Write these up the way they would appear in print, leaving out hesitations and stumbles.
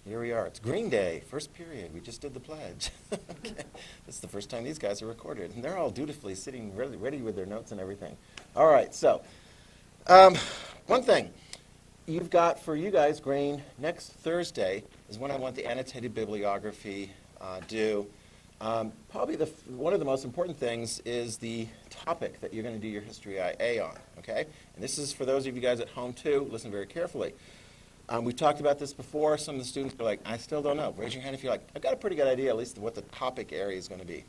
Here we are. It's Green Day, first period. We just did the pledge. Okay. This is the first time these guys are recorded. And they're all dutifully sitting ready with their notes and everything. All right, so one thing. You've got, for you guys, Green, next Thursday is when I want the annotated bibliography due. Probably one of the most important things is the topic that you're going to do your History IA on, okay? And this is for those of you guys at home, too. Listen very carefully. We've talked about this before. Some of the students are like, I still don't know. Raise your hand if you're like, I've got a pretty good idea, at least, of what the topic area is going to be.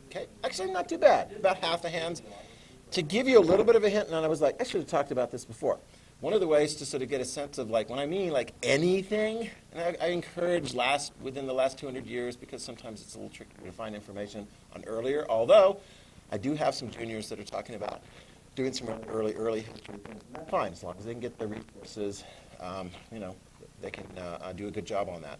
Okay? Actually, not too bad. About half the hands. To give you a little bit of a hint, and I was like, I should have talked about this before. One of the ways to sort of get a sense of, like, when I mean, like, anything, and I encourage within the last 200 years, because sometimes it's a little tricky to find information on earlier, although I do have some juniors that are talking about doing some early history things. That's fine, as long as they can get the resources, they can do a good job on that.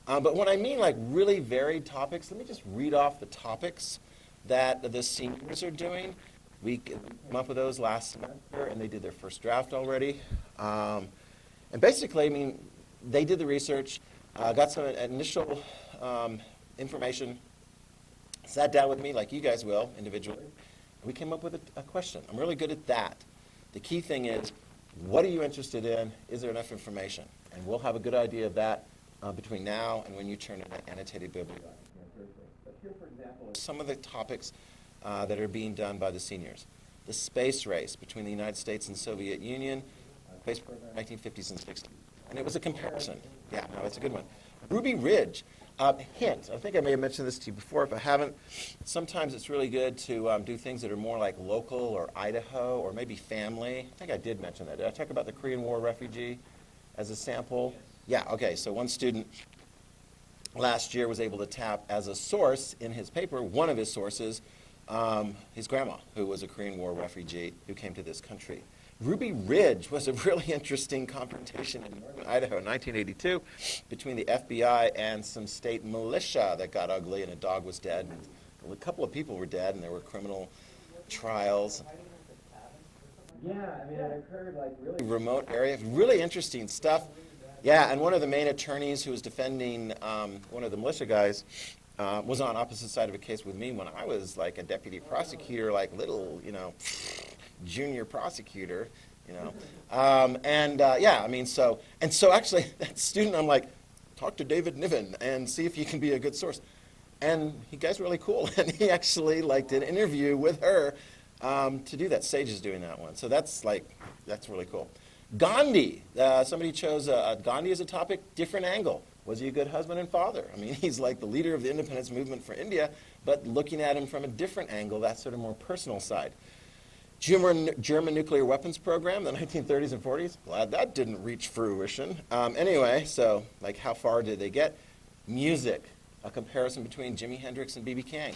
But when I mean, like, really varied topics, let me just read off the topics that the seniors are doing. We came up with those last semester, and they did their first draft already. And basically, I mean, they did the research, got some initial information, sat down with me like you guys will individually, and we came up with a question. I'm really good at that. The key thing is, what are you interested in? Is there enough information? And we'll have a good idea of that between now and when you turn in the annotated bibliography on Thursday. But here, for example, are some of the topics that are being done by the seniors. The space race between the United States and Soviet Union, space program, 1950s and 60s. And it was a comparison. Yeah, no, it's a good one. Ruby Ridge. Hint, I think I may have mentioned this to you before. If I haven't, sometimes it's really good to do things that are more like local or Idaho or maybe family. I think I did mention that. Did I talk about the Korean War refugee as a sample? Yeah, okay, so one student last year was able to tap as a source in his paper, one of his sources, his grandma, who was a Korean War refugee who came to this country. Ruby Ridge was a really interesting confrontation in northern Idaho in 1982 between the FBI and some state militia that got ugly, and a dog was dead, and a couple of people were dead, and there were criminal trials. Yeah, I mean, it occurred like really remote area, really interesting stuff. Yeah, and one of the main attorneys who was defending one of the militia guys was on opposite side of a case with me when I was like a deputy prosecutor, like little, junior prosecutor, yeah, I mean, so actually that student, I'm like, talk to David Niven and see if you can be a good source. And he guy's really cool, and he actually did an interview with her to do that. Sage is doing that one, so that's really cool. Gandhi, somebody chose Gandhi as a topic, different angle. Was he a good husband and father? I mean, he's like the leader of the independence movement for India, but looking at him from a different angle, that sort of more personal side. German nuclear weapons program, the 1930s and 40s. Glad that didn't reach fruition. Anyway, so how far did they get? Music, a comparison between Jimi Hendrix and B.B. King,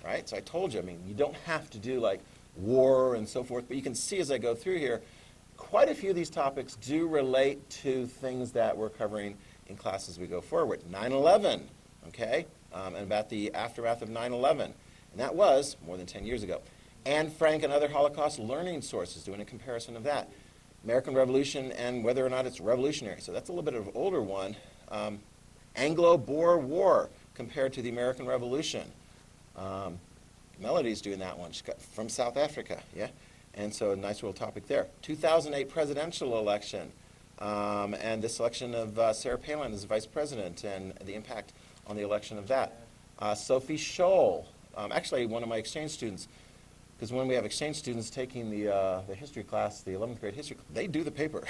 right? So I told you, I mean, you don't have to do war and so forth, but you can see as I go through here, quite a few of these topics do relate to things that we're covering in class as we go forward. 9/11, okay, and about the aftermath of 9/11, and that was more than 10 years ago. Anne Frank and other Holocaust learning sources, doing a comparison of that. American Revolution and whether or not it's revolutionary. So that's a little bit of an older one. Anglo-Boer War compared to the American Revolution. Melody's doing that one. She's got from South Africa, yeah? And so a nice little topic there. 2008 presidential election. And the selection of Sarah Palin as vice president and the impact on the election of that. Sophie Scholl, actually one of my exchange students, because when we have exchange students taking the history class, the 11th grade history, they do the paper.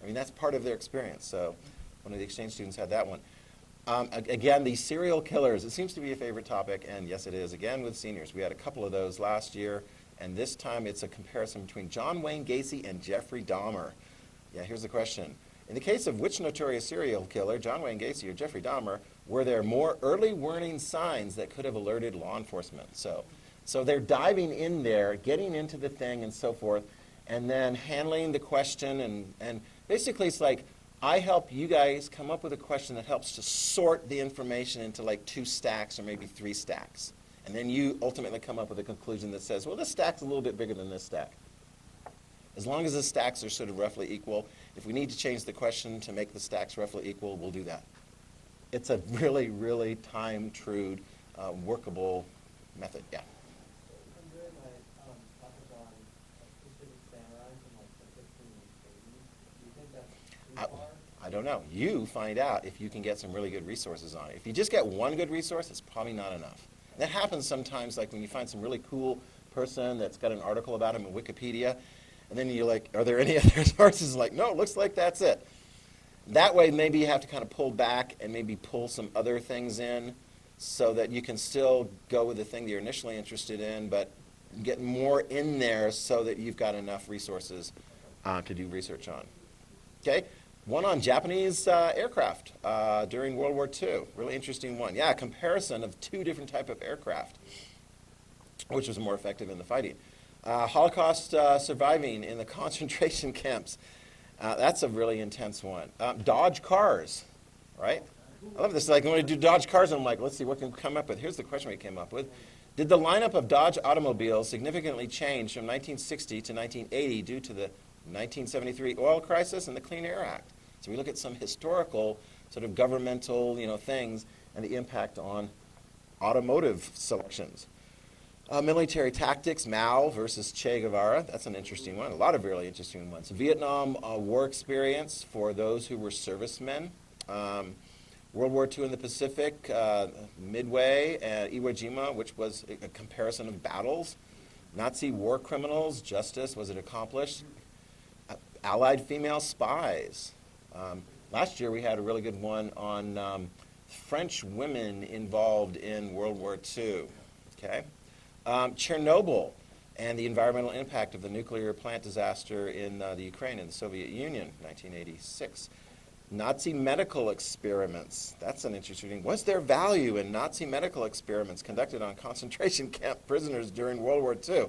I mean, that's part of their experience. So one of the exchange students had that one. Again, the serial killers. It seems to be a favorite topic, and yes, it is. Again, with seniors. We had a couple of those last year, and this time it's a comparison between John Wayne Gacy and Jeffrey Dahmer. Yeah, here's the question. In the case of which notorious serial killer, John Wayne Gacy or Jeffrey Dahmer, were there more early warning signs that could have alerted law enforcement? So they're diving in there, getting into the thing and so forth, and then handling the question. And basically it's like, I help you guys come up with a question that helps to sort the information into 2 stacks or maybe 3 stacks. And then you ultimately come up with a conclusion that says, well, this stack's a little bit bigger than this stack. As long as the stacks are sort of roughly equal, if we need to change the question to make the stacks roughly equal, we'll do that. it's a really, really time-true, workable method. Yeah. I'm doing my topic on specific samurai from like the 1580s. Do you think that's too far? I don't know. You find out if you can get some really good resources on it. If you just get one good resource, it's probably not enough. And that happens sometimes, like when you find some really cool person that's got an article about him in Wikipedia, and then you're like, are there any other sources? Like, no, it looks like that's it. That way, maybe you have to kind of pull back and maybe pull some other things in so that you can still go with the thing that you're initially interested in, but get more in there so that you've got enough resources to do research on. Okay? One on Japanese aircraft during World War II. Really interesting one. Yeah, a comparison of two different types of aircraft, which was more effective in the fighting. Holocaust surviving in the concentration camps. That's a really intense one. Dodge cars, right? I love this. Like when we do Dodge cars, I'm like, let's see what can we come up with. Here's the question we came up with. Did the lineup of Dodge automobiles significantly change from 1960 to 1980 due to the 1973 oil crisis and the Clean Air Act? So we look at some historical sort of governmental, things and the impact on automotive selections. Military tactics, Mao versus Che Guevara. That's an interesting one. A lot of really interesting ones. Vietnam War experience for those who were servicemen. World War II in the Pacific, Midway, Iwo Jima, which was a comparison of battles. Nazi war criminals, justice, was it accomplished? Allied female spies. Last year we had a really good one on French women involved in World War II. Okay. Chernobyl and the environmental impact of the nuclear plant disaster in the Ukraine and the Soviet Union, 1986. Nazi medical experiments. That's an interesting thing. Was there value in Nazi medical experiments conducted on concentration camp prisoners during World War II?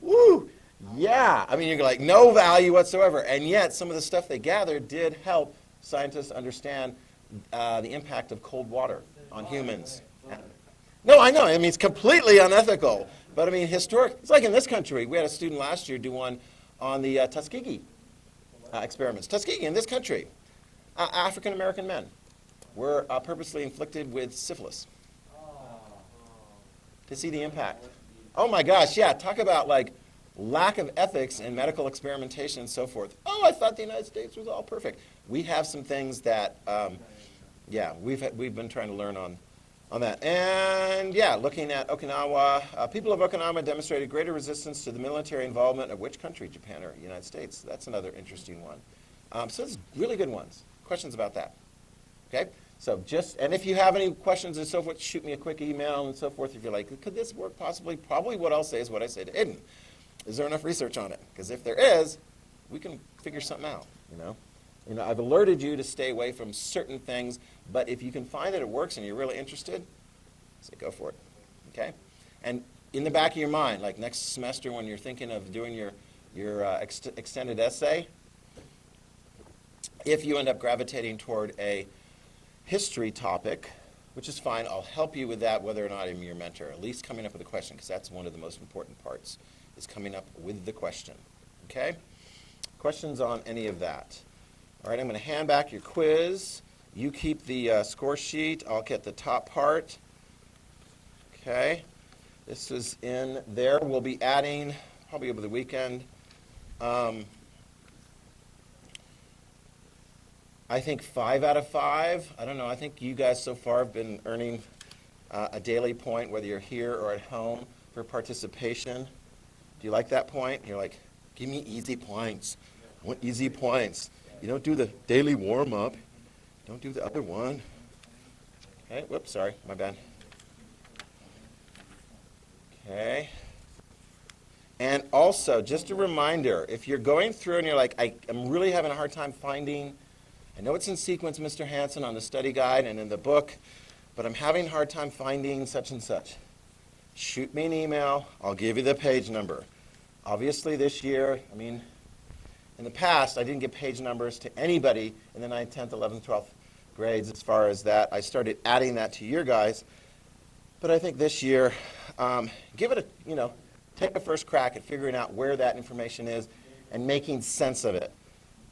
Woo! Yeah. I mean, you're like, no value whatsoever. And yet, some of the stuff they gathered did help scientists understand the impact of cold water on humans. No, I know. I mean, it's completely unethical. But, I mean, historic. It's like in this country. We had a student last year do one on the Tuskegee experiments. Tuskegee in this country. African-American men were purposely inflicted with syphilis to see the impact. Oh, my gosh, yeah. Talk about, like, lack of ethics in medical experimentation and so forth. Oh, I thought the United States was all perfect. We have some things that, yeah, we've been trying to learn on that. And, yeah, looking at Okinawa, people of Okinawa demonstrated greater resistance to the military involvement of which country, Japan or United States? That's another interesting one. So it's really good ones. Questions about that? Okay? So and if you have any questions and so forth, shoot me a quick email and so forth if you're like, could this work possibly? Probably what I'll say is what I say to Aiden. Is there enough research on it? Because if there is, we can figure something out, I've alerted you to stay away from certain things, but if you can find that it works and you're really interested, say go for it, okay? And in the back of your mind, like next semester when you're thinking of doing your extended essay, if you end up gravitating toward a history topic, which is fine, I'll help you with that whether or not I'm your mentor, at least coming up with a question, because that's one of the most important parts, is coming up with the question, okay? Questions on any of that? All right, I'm going to hand back your quiz. You keep the score sheet. I'll get the top part. Okay. This is in there. We'll be adding, probably over the weekend, I think 5 out of 5. I don't know. I think you guys so far have been earning a daily point, whether you're here or at home, for participation. Do you like that point? You're like, give me easy points. I want easy points. You don't do the daily warm-up. Don't do the other one. Okay, whoops, sorry, my bad. Okay. And also, just a reminder, if you're going through and you're like, I'm really having a hard time finding, I know it's in sequence, Mr. Hansen, on the study guide and in the book, but I'm having a hard time finding such and such. Shoot me an email. I'll give you the page number. Obviously, this year, in the past, I didn't give page numbers to anybody in the 9th, 10th, 11th, 12th grades as far as that. I started adding that to your guys. But I think this year, give it take a first crack at figuring out where that information is and making sense of it.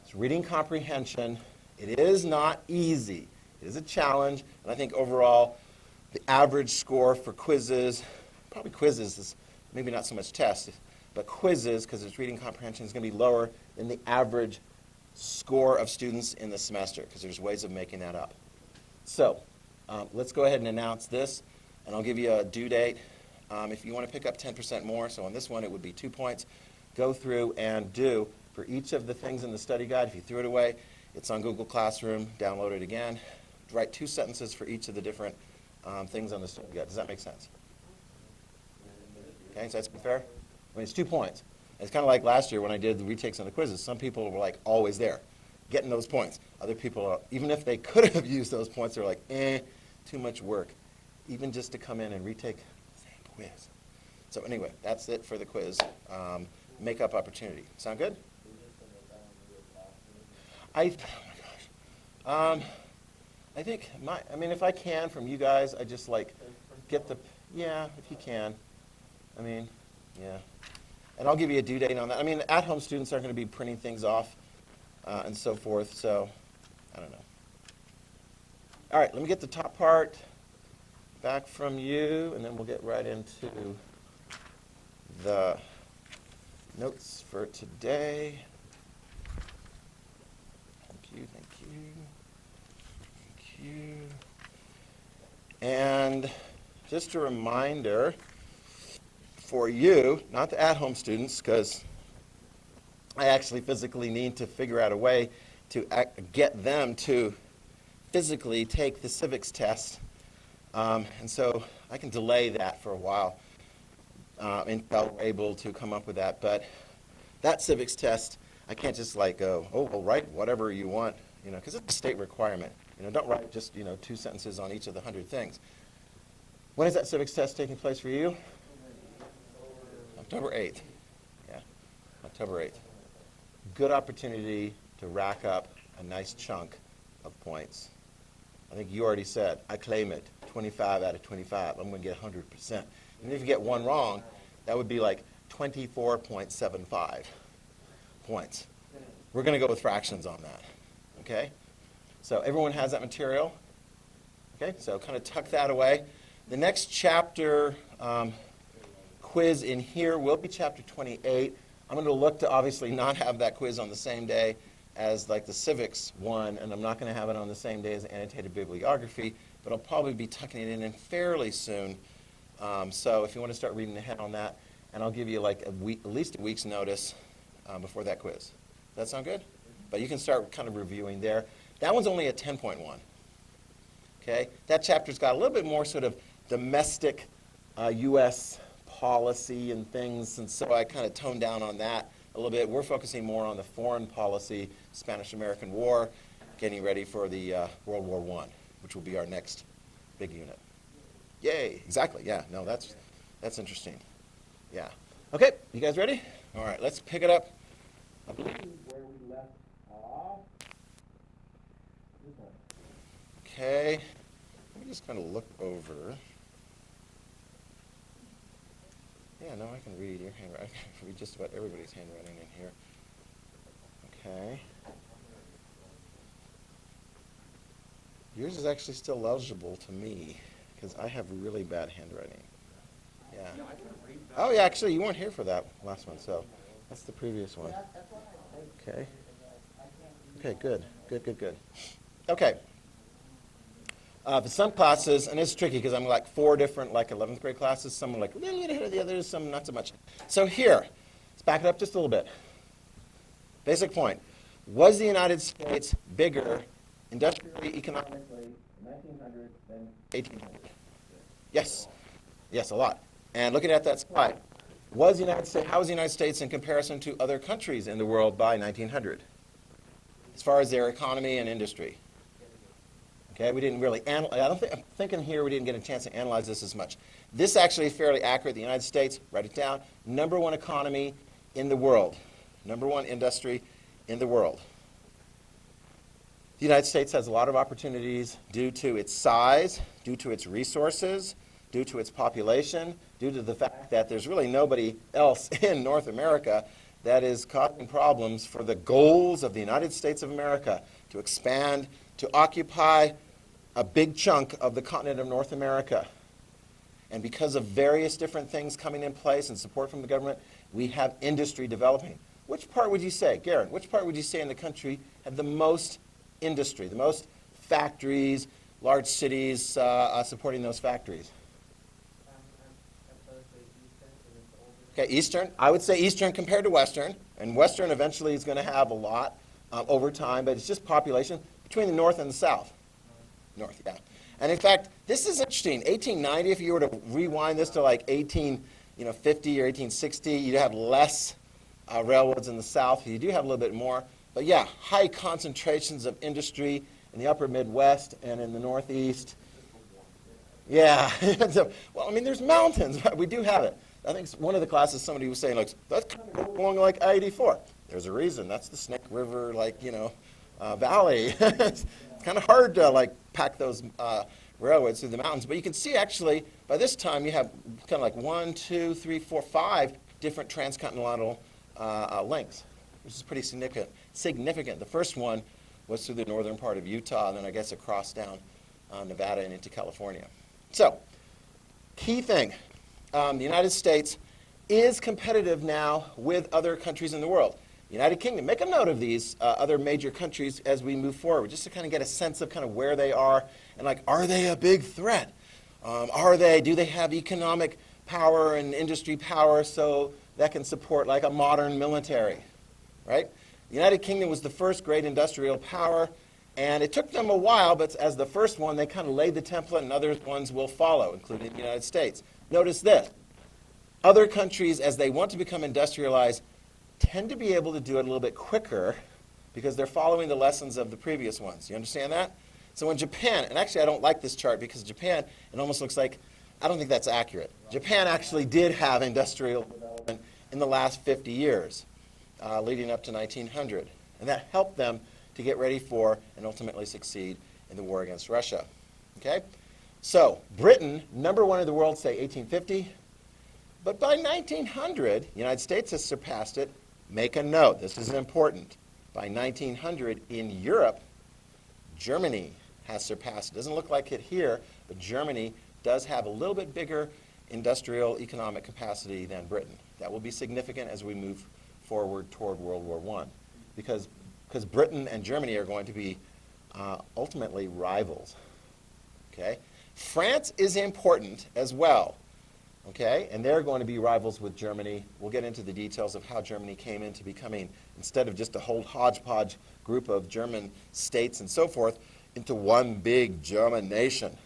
It's reading comprehension. It is not easy. It is a challenge, and I think overall, the average score for quizzes, probably quizzes is maybe not so much tests, but quizzes, because it's reading comprehension, is going to be lower than the average score of students in the semester, because there's ways of making that up. So let's go ahead and announce this, and I'll give you a due date. If you want to pick up 10% more, so on this one it would be 2 points, go through and do for each of the things in the study guide. If you threw it away, it's on Google Classroom. Download it again. Write 2 sentences for each of the different things on the study guide. Does that make sense? Okay, so that's fair? I mean, it's 2 points. It's kind of like last year when I did the retakes on the quizzes. Some people were like always there, getting those points. Other people, are, even if they could have used those points, they're like, too much work, even just to come in and retake the same quiz. So anyway, that's it for the quiz. Make-up opportunity. Sound good? I think if I can from you guys, I just like get the, yeah, if you can. I mean, yeah. And I'll give you a due date on that. I mean, at-home students aren't going to be printing things off and so forth, so I don't know. All right, let me get the top part back from you, and then we'll get right into the notes for today. Thank you, thank you, thank you. And just a reminder for you, not the at-home students, because I actually physically need to figure out a way to get them to physically take the civics test. And so I can delay that for a while until we're able to come up with that. But that civics test, I can't just like go, oh, well, write whatever you want, because it's a state requirement. Don't write just, 2 sentences on each of the 100 things. When is that civics test taking place for you? October 8th. Yeah, October 8th. Good opportunity to rack up a nice chunk of points. I think you already said, I claim it, 25 out of 25. I'm going to get 100%. And if you get one wrong, that would be like 24.75 points. We're going to go with fractions on that, okay? So everyone has that material, okay? So kind of tuck that away. The next chapter quiz in here will be chapter 28. I'm going to look to obviously not have that quiz on the same day as like the civics one, and I'm not going to have it on the same day as annotated bibliography, but I'll probably be tucking it in fairly soon. So if you want to start reading ahead on that, and I'll give you like a week, at least a week's notice before that quiz. Does that sound good? But you can start kind of reviewing there. That one's only a 10.1. Okay? That chapter's got a little bit more sort of domestic U.S. policy and things, and so I kind of toned down on that a little bit. We're focusing more on the foreign policy, Spanish-American War, getting ready for the World War I, which will be our next big unit. Yay, exactly, yeah, no, that's interesting. Yeah. Okay, you guys ready? All right, let's pick it up. I believe where we left off. Okay, let me just kind of look over. Yeah, no, I can read your handwriting. I can read just about everybody's handwriting in here. Okay. Yours is actually still legible to me because I have really bad handwriting. Yeah. Oh, yeah, actually, you weren't here for that last one, so that's the previous one. Okay. Okay, good. Good. Okay. For some classes, and it's tricky because I'm like 4 different like 11th grade classes. Some are like a little bit ahead of the others, some not so much. So here, let's back it up just a little bit. Basic point. Was the United States bigger industrially, economically in 1900 than 1800? Yes. Yes, a lot. And looking at that slide, how was the United States in comparison to other countries in the world by 1900? As far as their economy and industry. Okay, we didn't really analyze. I'm thinking here we didn't get a chance to analyze this as much. This actually is fairly accurate. The United States, write it down, #1 economy in the world, #1 industry in the world. The United States has a lot of opportunities due to its size, due to its resources, due to its population, due to the fact that there's really nobody else in North America that is causing problems for the goals of the United States of America to expand, to occupy a big chunk of the continent of North America. And because of various different things coming in place and support from the government, we have industry developing. Which part would you say, Garen, which part would you say in the country had the most industry, the most factories, large cities supporting those factories? Okay, Eastern. I would say Eastern compared to Western. And Western eventually is going to have a lot over time, but it's just population between the North and the South. North, yeah. And in fact, this is interesting. 1890, if you were to rewind this to like 1850 or 1860, you'd have less railroads in the South. You do have a little bit more. But yeah, high concentrations of industry in the upper Midwest and in the Northeast. Yeah. So, well, I mean, there's mountains. We do have it. I think one of the classes somebody was saying, like, that's kind of going like I-84. There's a reason. That's the Snake River, like, valley. It's kind of hard to, like, pack those railroads through the mountains. But you can see, actually, by this time, you have kind of like 1, 2, 3, 4, 5 different transcontinental links, which is pretty significant. The first one was through the northern part of Utah, and then I guess across down Nevada and into California. So, key thing. The United States is competitive now with other countries in the world. United Kingdom, make a note of these other major countries as we move forward, just to kind of get a sense of kind of where they are and like, are they a big threat? Do they have economic power and industry power so that can support like a modern military, right? The United Kingdom was the first great industrial power, and it took them a while, but as the first one, they kind of laid the template, and other ones will follow, including the United States. Notice this. Other countries, as they want to become industrialized, tend to be able to do it a little bit quicker because they're following the lessons of the previous ones. You understand that? So in Japan, and actually I don't like this chart because Japan, it almost looks like, I don't think that's accurate. Japan actually did have industrial development in the last 50 years, leading up to 1900. And that helped them to get ready for and ultimately succeed in the war against Russia. Okay? So, Britain, number one in the world, say 1850. But by 1900, the United States has surpassed it. Make a note. This is important. By 1900, in Europe, Germany has surpassed it. Doesn't look like it here, but Germany does have a little bit bigger industrial economic capacity than Britain. That will be significant as we move forward toward World War I. Because Britain and Germany are going to be ultimately rivals. Okay? France is important as well, okay? And they're going to be rivals with Germany. We'll get into the details of how Germany came into becoming, instead of just a whole hodgepodge group of German states and so forth, into one big German nation,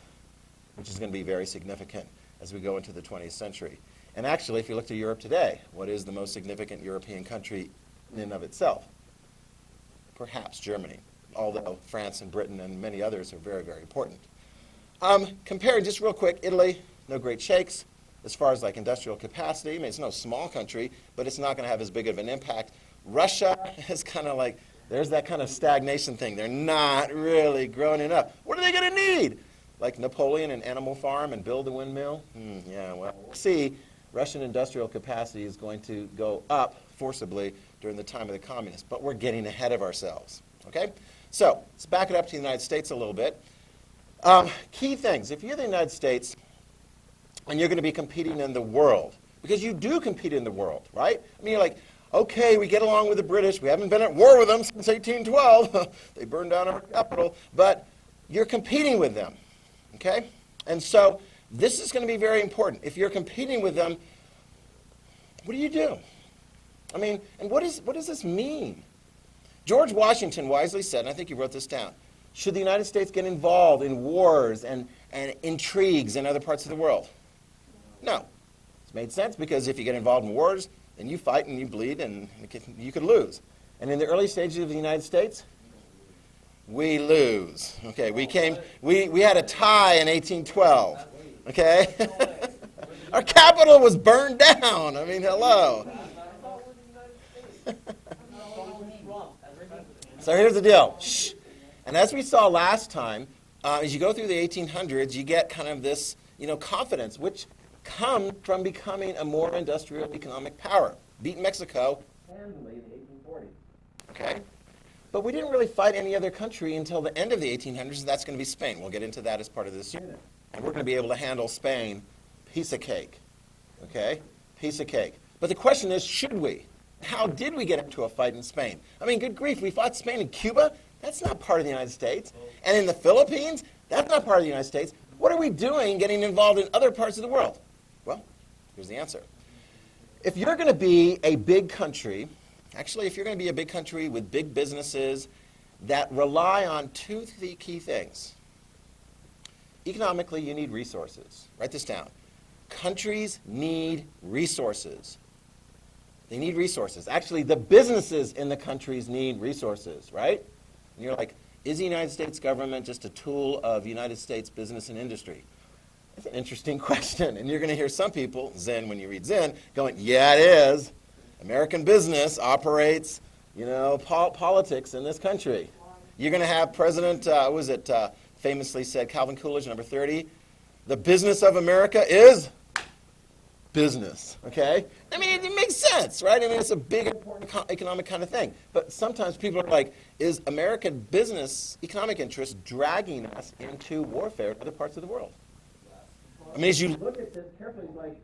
which is going to be very significant as we go into the 20th century. And actually, if you look to Europe today, what is the most significant European country in and of itself? Perhaps Germany, although France and Britain and many others are very, very important. Comparing just real quick, Italy, no great shakes as far as like industrial capacity. I mean, it's no small country, but it's not going to have as big of an impact. Russia is kind of like, there's that kind of stagnation thing. They're not really growing enough. What are they going to need? Like Napoleon and Animal Farm and build a windmill? Yeah, well, we'll see. Russian industrial capacity is going to go up forcibly during the time of the communists, but we're getting ahead of ourselves, okay? So let's back it up to the United States a little bit. Key things. If you're the United States and you're going to be competing in the world, because you do compete in the world, right? I mean, you're like, okay, we get along with the British. We haven't been at war with them since 1812. They burned down our capital. But you're competing with them, okay? And so this is going to be very important. If you're competing with them, what do you do? I mean, and what does this mean? George Washington wisely said, and I think you wrote this down, should the United States get involved in wars and intrigues in other parts of the world? No. It's made sense because if you get involved in wars, then you fight and you bleed and you could lose. And in the early stages of the United States, we lose. Okay, we had a tie in 1812. Okay? Our capital was burned down. I mean, hello. So here's the deal. Shh. And as we saw last time, as you go through the 1800s, you get kind of this, confidence, which comes from becoming a more industrial economic power. Beat Mexico handily in the 1840s. Okay? But we didn't really fight any other country until the end of the 1800s, and that's going to be Spain. We'll get into that as part of this unit. And we're going to be able to handle Spain, piece of cake, okay? Piece of cake. But the question is, should we? How did we get into a fight in Spain? I mean, good grief, we fought Spain in Cuba? That's not part of the United States. And in the Philippines? That's not part of the United States. What are we doing getting involved in other parts of the world? Well, here's the answer. If you're going to be a big country, actually, if you're going to be a big country with big businesses that rely on two key things. Economically, you need resources. Write this down. Countries need resources. They need resources. Actually, the businesses in the countries need resources, right? And you're like, is the United States government just a tool of United States business and industry? That's an interesting question. And you're going to hear some people, Zen when you read Zen, going, yeah, it is. American business operates, politics in this country. You're going to have President, famously said, Calvin Coolidge, number 30, the business of America is business, okay? I mean, it makes sense, right? I mean, it's a big, important economic kind of thing. But sometimes people are like, is American business, economic interest, dragging us into warfare in other parts of the world? I mean, as you look at this carefully, like,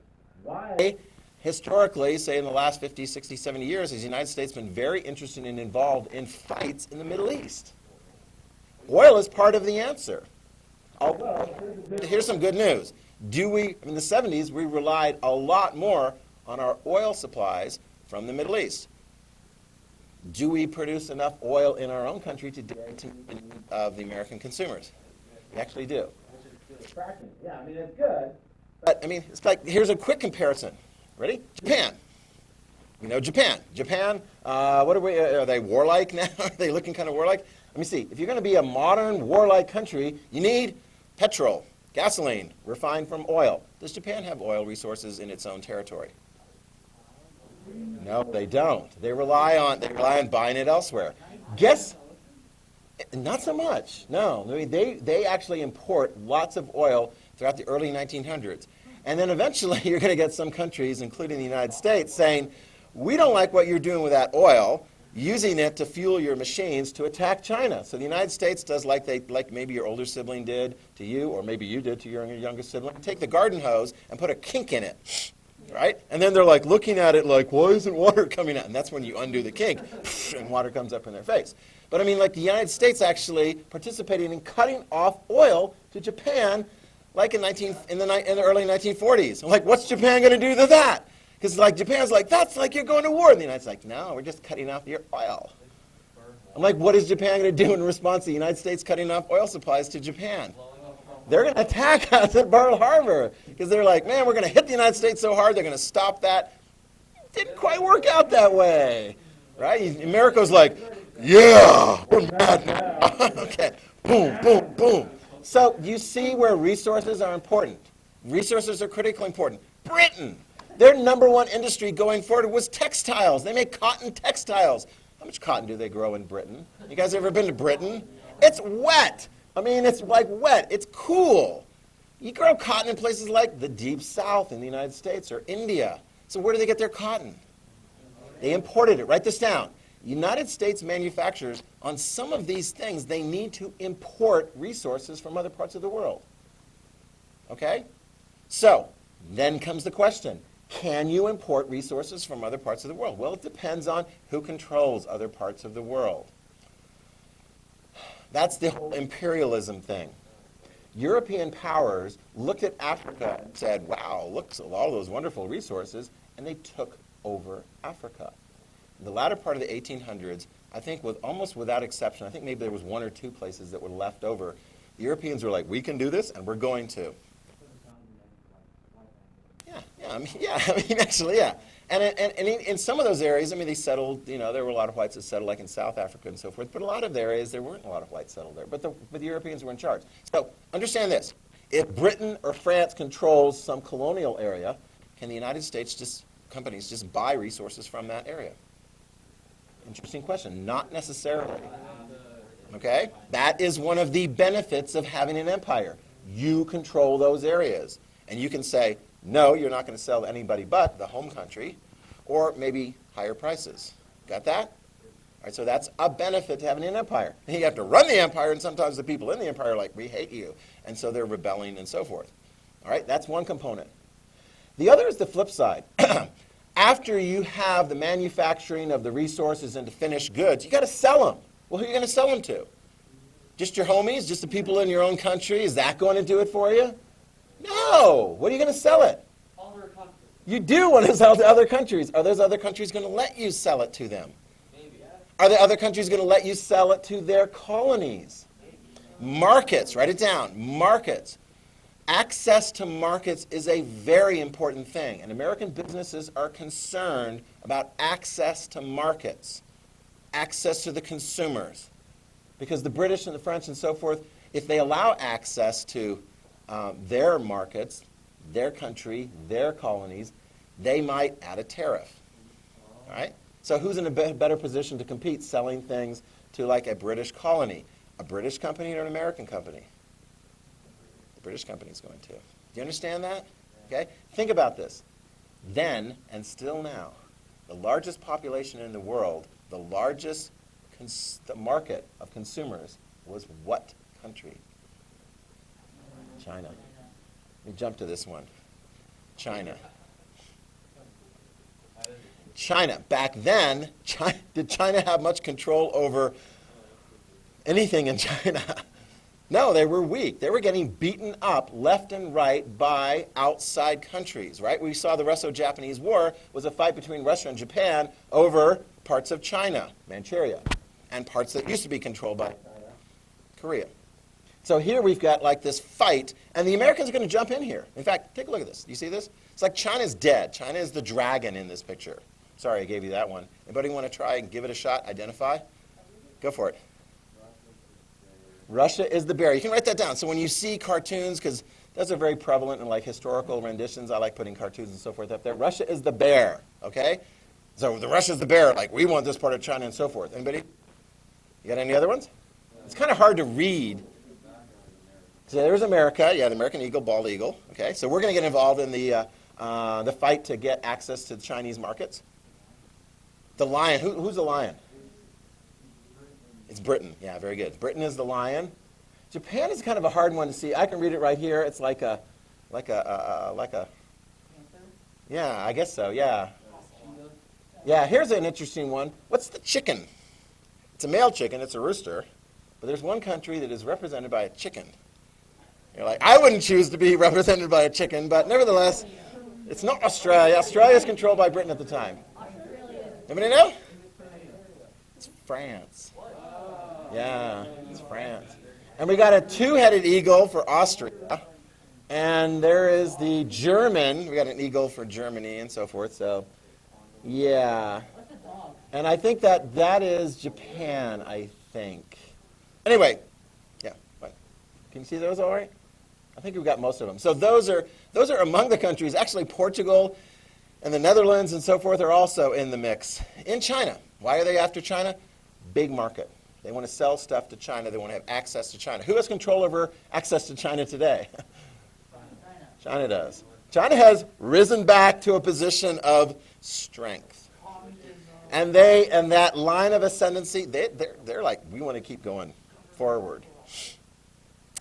why, historically, say in the last 50, 60, 70 years, has the United States been very interested and involved in fights in the Middle East? Oil is part of the answer. Although, here's some good news. In the 70s, we relied a lot more on our oil supplies from the Middle East. Do we produce enough oil in our own country to meet the needs of the American consumers? We actually do. Yeah, I mean, it's good. But, I mean, it's like, here's a quick comparison. Ready? Japan. Japan. Japan, are they warlike now? Are they looking kind of warlike? Let me see. If you're going to be a modern warlike country, you need petrol, gasoline, refined from oil. Does Japan have oil resources in its own territory? No, they don't. They rely on buying it elsewhere. Guess, not so much. No, I mean, they actually import lots of oil throughout the early 1900s. And then eventually you're going to get some countries, including the United States, saying, we don't like what you're doing with that oil, using it to fuel your machines to attack China. So the United States does like maybe your older sibling did to you, or maybe you did to your younger sibling. Take the garden hose and put a kink in it, right? And then they're like looking at it like, why isn't water coming out? And that's when you undo the kink, and water comes up in their face. But I mean, like the United States actually participating in cutting off oil to Japan, like in the early 1940s. I'm like, what's Japan going to do to that? Because like Japan's like, that's like you're going to war. And the United States like, no, we're just cutting off your oil. I'm like, what is Japan going to do in response to the United States cutting off oil supplies to Japan? They're going to attack us at Pearl Harbor. Because they're like, man, we're going to hit the United States so hard, they're going to stop that. Didn't quite work out that way. Right? America's like, yeah, we're mad now. Okay, boom, boom, boom. So you see where resources are important. Resources are critically important. Britain. Their number one industry going forward was textiles. They make cotton textiles. How much cotton do they grow in Britain? You guys ever been to Britain? It's wet. I mean, it's like wet. It's cool. You grow cotton in places like the deep south in the United States or India. So where do they get their cotton? They imported it. Write this down. United States manufacturers, on some of these things, they need to import resources from other parts of the world. Okay? So, then comes the question. Can you import resources from other parts of the world? Well, it depends on who controls other parts of the world. That's the whole imperialism thing. European powers looked at Africa and said, wow, look at all those wonderful resources, and they took over Africa. In the latter part of the 1800s, I think almost without exception, I think maybe there was one or two places that were left over. The Europeans were like, we can do this, and we're going to. Actually, yeah. And in some of those areas, I mean, they settled, there were a lot of whites that settled, like in South Africa and so forth, but a lot of the areas, there weren't a lot of whites settled there, but the Europeans were in charge. So understand this. If Britain or France controls some colonial area, can the United States companies just buy resources from that area? Interesting question. Not necessarily. Okay? That is one of the benefits of having an empire. You control those areas. And you can say, no, you're not going to sell to anybody but the home country, or maybe higher prices. Got that? All right, so that's a benefit to having an empire. You have to run the empire, and sometimes the people in the empire are like, we hate you. And so they're rebelling and so forth. All right, that's one component. The other is the flip side. After you have the manufacturing of the resources into finished goods, you got to sell them. Well, who are you going to sell them to? Just your homies? Just the people in your own country? Is that going to do it for you? No. What are you going to sell it? Other countries. You do want to sell to other countries. Are those other countries going to let you sell it to them? Maybe. Are the other countries going to let you sell it to their colonies? Markets. Write it down. Markets. Access to markets is a very important thing, and American businesses are concerned about access to markets, access to the consumers. Because the British and the French and so forth, if they allow access to their markets, their country, their colonies, they might add a tariff. All right? So who's in a better position to compete selling things to like a British colony? A British company or an American company? The British company is going to. Do you understand that? Okay? Think about this. Then, and still now, the largest population in the world, the largest the market of consumers was what country? China. Let me jump to this one. China. China. Back then, did China have much control over anything in China? No, they were weak. They were getting beaten up left and right by outside countries, right? We saw the Russo-Japanese War was a fight between Russia and Japan over parts of China, Manchuria, and parts that used to be controlled by Korea. So here we've got like this fight, and the Americans are going to jump in here. In fact, take a look at this. Do you see this? It's like China's dead. China is the dragon in this picture. Sorry, I gave you that one. Anybody want to try and give it a shot? Identify? Go for it. Russia is the bear. You can write that down. So when you see cartoons, because those are very prevalent in like historical renditions, I like putting cartoons and so forth up there. Russia is the bear, okay? So the Russia's the bear, like we want this part of China and so forth. Anybody? You got any other ones? It's kind of hard to read. So there's America, yeah, the American eagle, bald eagle. Okay, so we're going to get involved in the fight to get access to the Chinese markets. The lion, who's the lion? It's Britain. Yeah, very good. Britain is the lion. Japan is kind of a hard one to see. I can read it right here. It's like a. Yeah, I guess so. Yeah. Yeah. Here's an interesting one. What's the chicken? It's a male chicken. It's a rooster. But there's one country that is represented by a chicken. You're like, I wouldn't choose to be represented by a chicken, but nevertheless, it's not Australia. Australia is controlled by Britain at the time. Anybody know? It's France. Yeah, it's France. And we got a two-headed eagle for Austria. And there is the German. We got an eagle for Germany and so forth. So, yeah. And I think that is Japan, I think. Anyway, yeah. What? Can you see those all right? I think we've got most of them. So those are among the countries. Actually, Portugal and the Netherlands and so forth are also in the mix. In China. Why are they after China? Big market. They want to sell stuff to China. They want to have access to China. Who has control over access to China today? China does. China has risen back to a position of strength. And that line of ascendancy, they're like, we want to keep going forward.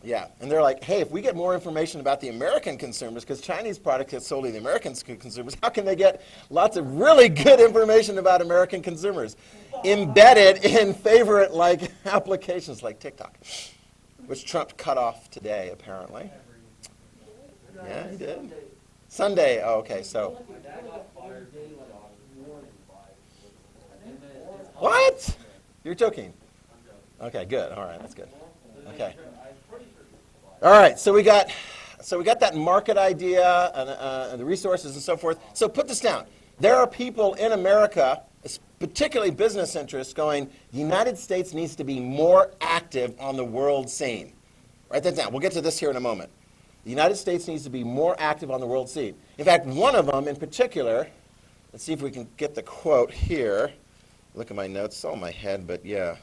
Yeah, and they're like, hey, if we get more information about the American consumers, because Chinese products get sold to the American consumers, how can they get lots of really good information about American consumers embedded in favorite-like applications like TikTok, which Trump cut off today, apparently. Yeah, he did. Sunday, oh, okay, so. What? You're joking? Okay, good. All right, that's good. Okay. All right, so we got that market idea and the resources and so forth. So put this down. There are people in America, particularly business interests, going, the United States needs to be more active on the world scene. Write that down. We'll get to this here in a moment. The United States needs to be more active on the world scene. In fact, one of them in particular, let's see if we can get the quote here. Look at my notes. It's all in my head, but yeah.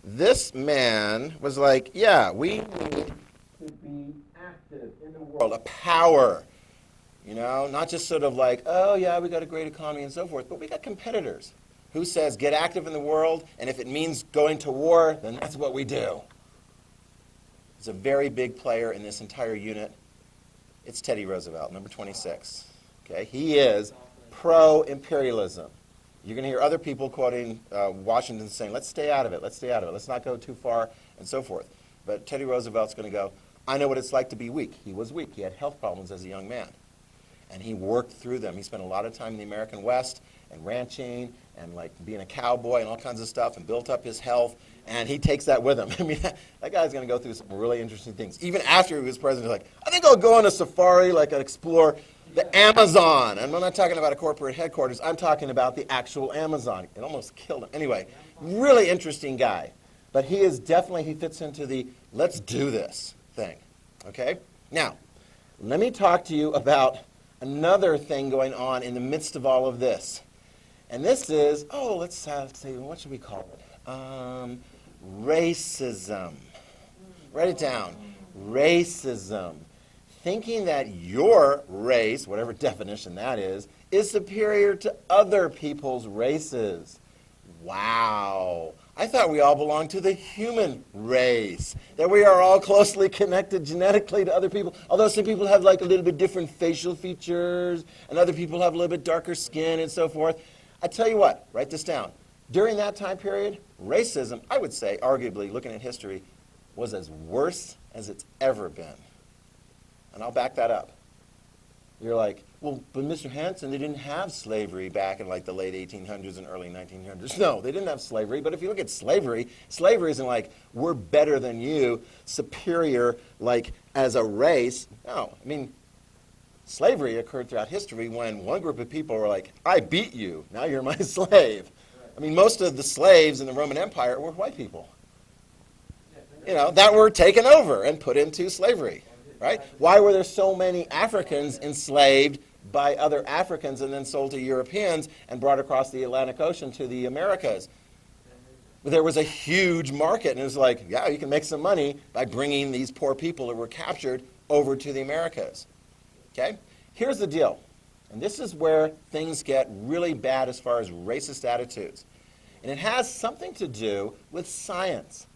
This man was like, yeah, we need to be active in the world, a power. You know, not just sort of like, oh yeah, we got a great economy and so forth, but we got competitors. Who says get active in the world, and if it means going to war, then that's what we do. He's a very big player in this entire unit. It's Teddy Roosevelt, number 26. Okay, he is pro-imperialism. You're going to hear other people quoting Washington saying, let's stay out of it, let's stay out of it, let's not go too far, and so forth. But Teddy Roosevelt's going to go, I know what it's like to be weak. He was weak. He had health problems as a young man. And he worked through them. He spent a lot of time in the American West and ranching and like being a cowboy and all kinds of stuff and built up his health. And he takes that with him. I mean, that guy's going to go through some really interesting things. Even after he was president, he's like, I think I'll go on a safari, like explore the Amazon. And I'm not talking about a corporate headquarters. I'm talking about the actual Amazon. It almost killed him. Anyway, really interesting guy. But he is definitely, he fits into the let's do this thing. Okay? Now, let me talk to you about another thing going on in the midst of all of this. And this is, let's say, what should we call it? Racism. Write it down. Racism. Thinking that your race, whatever definition that is superior to other people's races. Wow. I thought we all belonged to the human race, that we are all closely connected genetically to other people, although some people have like a little bit different facial features, and other people have a little bit darker skin and so forth. I tell you what, write this down. During that time period, racism, I would say, arguably, looking at history, was as worse as it's ever been. And I'll back that up. You're like, well, but Mr. Hanson, they didn't have slavery back in like the late 1800s and early 1900s. No, they didn't have slavery. But if you look at slavery, slavery isn't like we're better than you, superior, like as a race. No, I mean, slavery occurred throughout history when one group of people were like, I beat you, now you're my slave. I mean, most of the slaves in the Roman Empire were white people, you know, that were taken over and put into slavery. Right? Why were there so many Africans enslaved by other Africans and then sold to Europeans and brought across the Atlantic Ocean to the Americas? There was a huge market, and it was like, yeah, you can make some money by bringing these poor people who were captured over to the Americas. Okay? Here's the deal, and this is where things get really bad as far as racist attitudes. And it has something to do with science.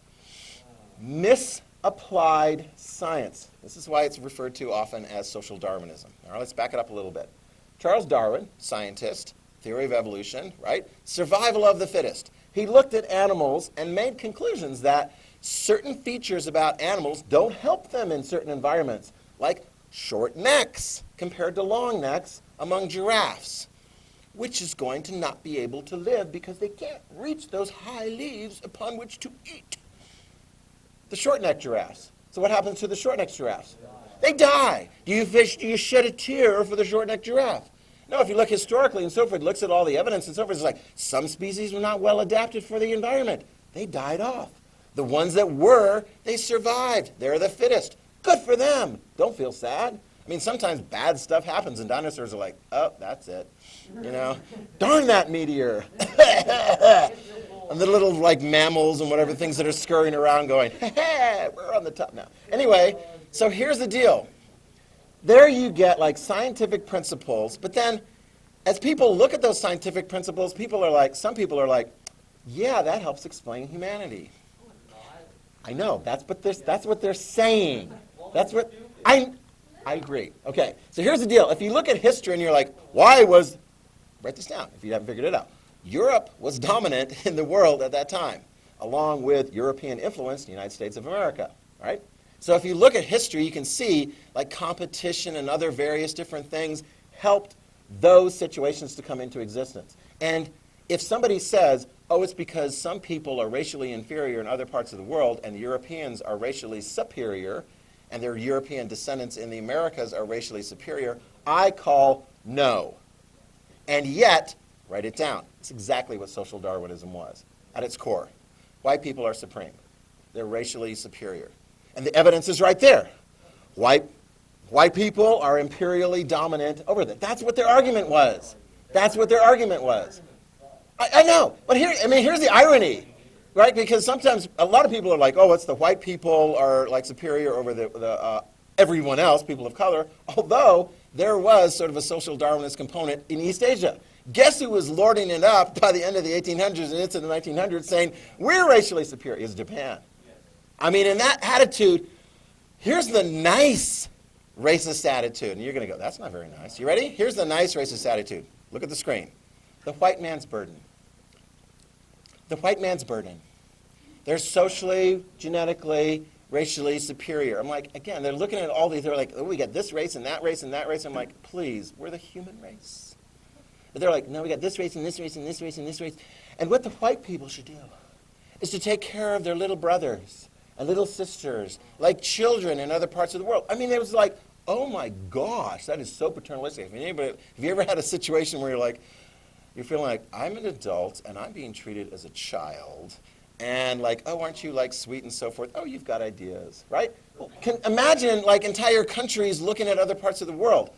Misapplied science. This is why it's referred to often as social Darwinism. All right, let's back it up a little bit. Charles Darwin, scientist, theory of evolution, right? Survival of the fittest. He looked at animals and made conclusions that certain features about animals don't help them in certain environments, like short necks compared to long necks among giraffes, which is going to not be able to live because they can't reach those high leaves upon which to eat. The short-necked giraffes. So what happens to the short-necked giraffes? They die. Do you shed a tear for the short-necked giraffe? No, if you look historically and so forth, looks at all the evidence and so forth, it's like some species were not well adapted for the environment. They died off. The ones that were, they survived. They're the fittest. Good for them. Don't feel sad. I mean, sometimes bad stuff happens and dinosaurs are like, oh, that's it. You know, darn that meteor. And the little like mammals and whatever things that are scurrying around going, hey, we're on the top now. Anyway, so here's the deal. There you get like scientific principles, but then as people look at those scientific principles, some people are like, yeah, that helps explain humanity. I know, that's what they're saying. That's what, I agree. Okay, so here's the deal. If you look at history and you're like, write this down if you haven't figured it out. Europe was dominant in the world at that time, along with European influence in the United States of America, right? So if you look at history, you can see like competition and other various different things helped those situations to come into existence. And if somebody says, oh, it's because some people are racially inferior in other parts of the world and the Europeans are racially superior and their European descendants in the Americas are racially superior, I call no. And yet, write it down. It's exactly what social Darwinism was at its core. White people are supreme. They're racially superior. And the evidence is right there. White people are imperially dominant over them. That's what their argument was. That's what their argument was. I know, but here's the irony, right? Because sometimes a lot of people are like, oh, it's the white people are like superior over the everyone else, people of color, although there was sort of a social Darwinist component in East Asia. Guess who was lording it up by the end of the 1800s and into the 1900s saying, we're racially superior? Is Japan. I mean, in that attitude, here's the nice racist attitude. And you're going to go, that's not very nice. You ready? Here's the nice racist attitude. Look at the screen. The white man's burden. The white man's burden. They're socially, genetically, racially superior. I'm like, again, they're looking at all these, they're like, oh, we got this race and that race and that race. I'm like, please, we're the human race. But they're like, no, we got this race and this race and this race and this race. And what the white people should do is to take care of their little brothers and little sisters, like children in other parts of the world. I mean, it was like, oh my gosh, that is so paternalistic. Have you ever had a situation where you're feeling like, I'm an adult and I'm being treated as a child, and like, oh, aren't you like sweet and so forth? Oh, you've got ideas, right? Well, imagine like entire countries looking at other parts of the world.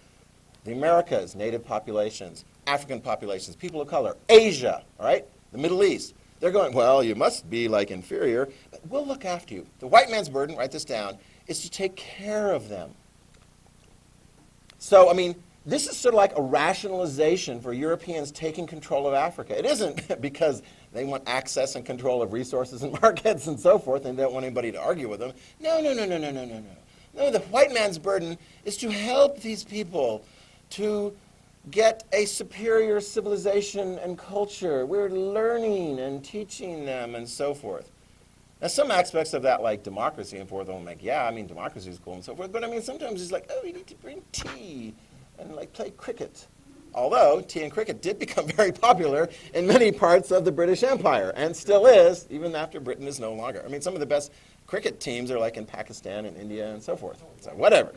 The Americas, native populations, African populations, people of color, Asia, all right? The Middle East. They're going, well, you must be like inferior, but we'll look after you. The white man's burden, write this down, is to take care of them. So, I mean, this is sort of like a rationalization for Europeans taking control of Africa. It isn't because they want access and control of resources and markets and so forth and they don't want anybody to argue with them. No. No, the white man's burden is to help these people to get a superior civilization and culture. We're learning and teaching them and so forth. Now, some aspects of that, like democracy and forth, I'm like, yeah, I mean, democracy is cool and so forth. But I mean, sometimes it's like, oh, we need to bring tea and like play cricket. Although tea and cricket did become very popular in many parts of the British Empire and still is, even after Britain is no longer. I mean, some of the best cricket teams are like in Pakistan and India and so forth. So whatever.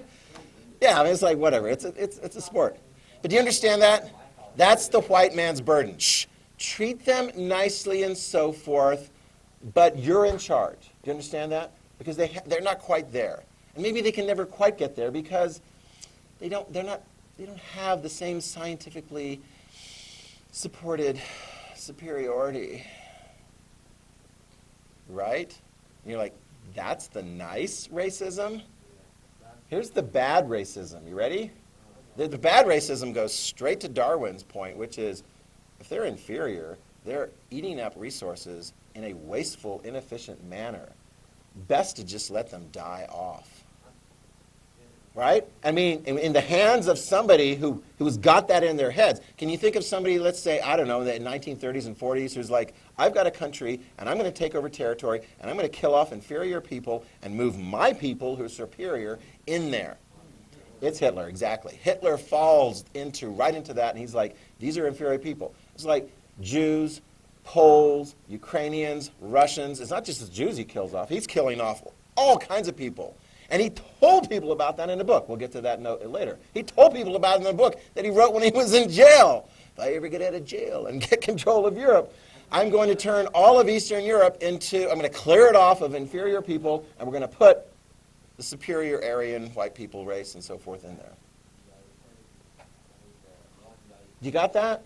Yeah, I mean, it's like whatever. It's a sport. But do you understand that? That's the white man's burden. Shh. Treat them nicely and so forth, but you're in charge. Do you understand that? Because they're not quite there. And maybe they can never quite get there because they don't have the same scientifically supported superiority. Right? And you're like, that's the nice racism? Here's the bad racism. You ready? The bad racism goes straight to Darwin's point, which is if they're inferior, they're eating up resources in a wasteful, inefficient manner. Best to just let them die off. Right? I mean, in the hands of somebody who's got that in their heads. Can you think of somebody, let's say, I don't know, in the 1930s and 40s, who's like, I've got a country, and I'm going to take over territory, and I'm going to kill off inferior people and move my people who are superior in there. It's Hitler, exactly. Hitler falls right into that, and he's like, these are inferior people. It's like Jews, Poles, Ukrainians, Russians. It's not just the Jews he kills off. He's killing off all kinds of people. And he told people about that in a book. We'll get to that note later. He told people about it in a book that he wrote when he was in jail. If I ever get out of jail and get control of Europe, I'm going to turn all of Eastern Europe I'm going to clear it off of inferior people, and we're going to put the superior Aryan white people race and so forth in there. You got that?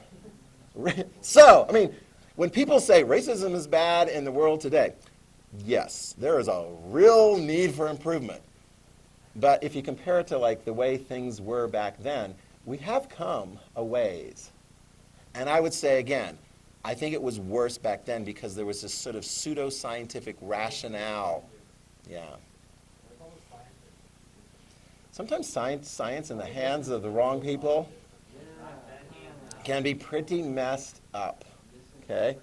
So, I mean, when people say racism is bad in the world today, yes, there is a real need for improvement. But if you compare it to like the way things were back then, we have come a ways. And I would say again, I think it was worse back then because there was this sort of pseudo-scientific rationale. Yeah. Sometimes science in the hands of the wrong people can be pretty messed up. Okay?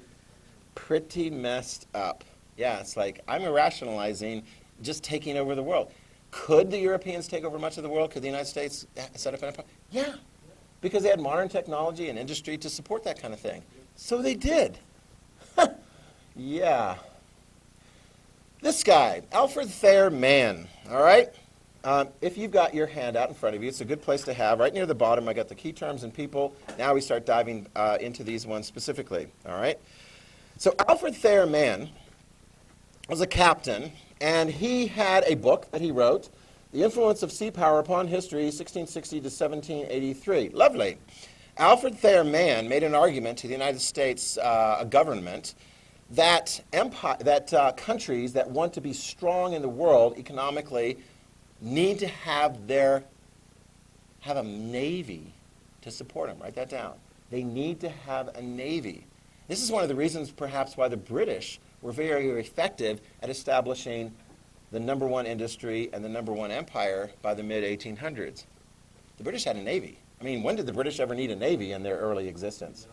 Pretty messed up. Yeah, it's like I'm rationalizing just taking over the world. Could the Europeans take over much of the world? Could the United States set up an empire? Yeah, because they had modern technology and industry to support that kind of thing. So they did. Yeah. This guy, Alfred Thayer Mann, all right? If you've got your hand out in front of you, it's a good place to have. Right near the bottom, I got the key terms and people. Now we start diving into these ones specifically, all right? So Alfred Thayer Mann was a captain, and he had a book that he wrote, The Influence of Sea Power Upon History, 1660 to 1783. Lovely. Alfred Thayer Mann made an argument to the United States government that countries that want to be strong in the world economically need to have their have a navy to support them. Write that down. They need to have a navy. This is one of the reasons, perhaps, why the British were very, very effective at establishing the #1 industry and the #1 empire by the mid-1800s. The British had a navy. I mean, when did the British ever need a navy in their early existence?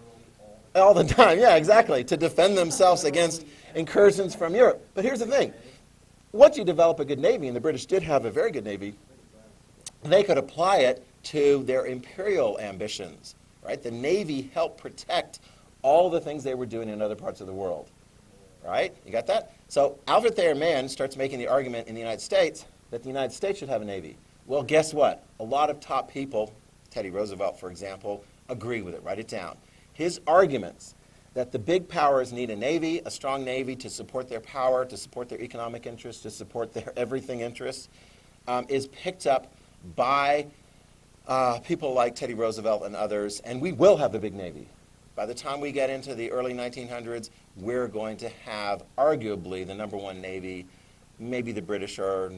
All the time, yeah, exactly, to defend themselves against incursions from Europe. But here's the thing. Once you develop a good navy, and the British did have a very good navy, they could apply it to their imperial ambitions, right? The navy helped protect all the things they were doing in other parts of the world, right? You got that? So Alfred Thayer Mann starts making the argument in the United States that the United States should have a navy. Well, guess what? A lot of top people, Teddy Roosevelt, for example, agree with it. Write it down. His arguments that the big powers need a navy, a strong navy to support their power, to support their economic interests, to support their everything interests, is picked up by people like Teddy Roosevelt and others, and we will have a big navy. By the time we get into the early 1900s, we're going to have arguably the #1 navy. Maybe the British are,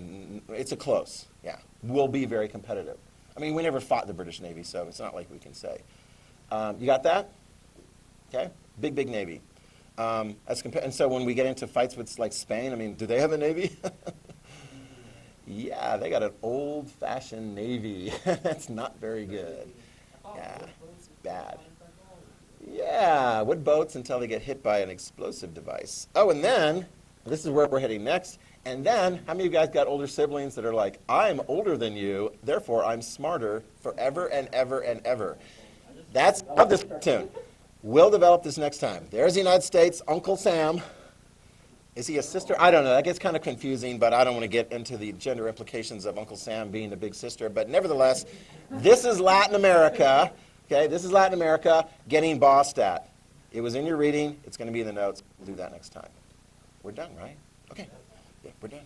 it's a close, yeah. We'll be very competitive. I mean, we never fought the British Navy, so it's not like we can say. You got that? Okay, big, big navy. And so when we get into fights with like Spain, I mean, do they have a navy? Yeah, they got an old-fashioned navy. That's not very good. Yeah, bad. Yeah, wood boats until they get hit by an explosive device. Oh, and then, this is where we're heading next, and then, how many of you guys got older siblings that are like, I'm older than you, therefore I'm smarter forever and ever and ever? That's, I love this cartoon. We'll develop this next time. There's the United States, Uncle Sam. Is he a sister? I don't know. That gets kind of confusing, but I don't want to get into the gender implications of Uncle Sam being the big sister. But nevertheless, this is Latin America. Okay, this is Latin America getting bossed at. It was in your reading. It's going to be in the notes. We'll do that next time. We're done, right? Okay. Yeah, we're done.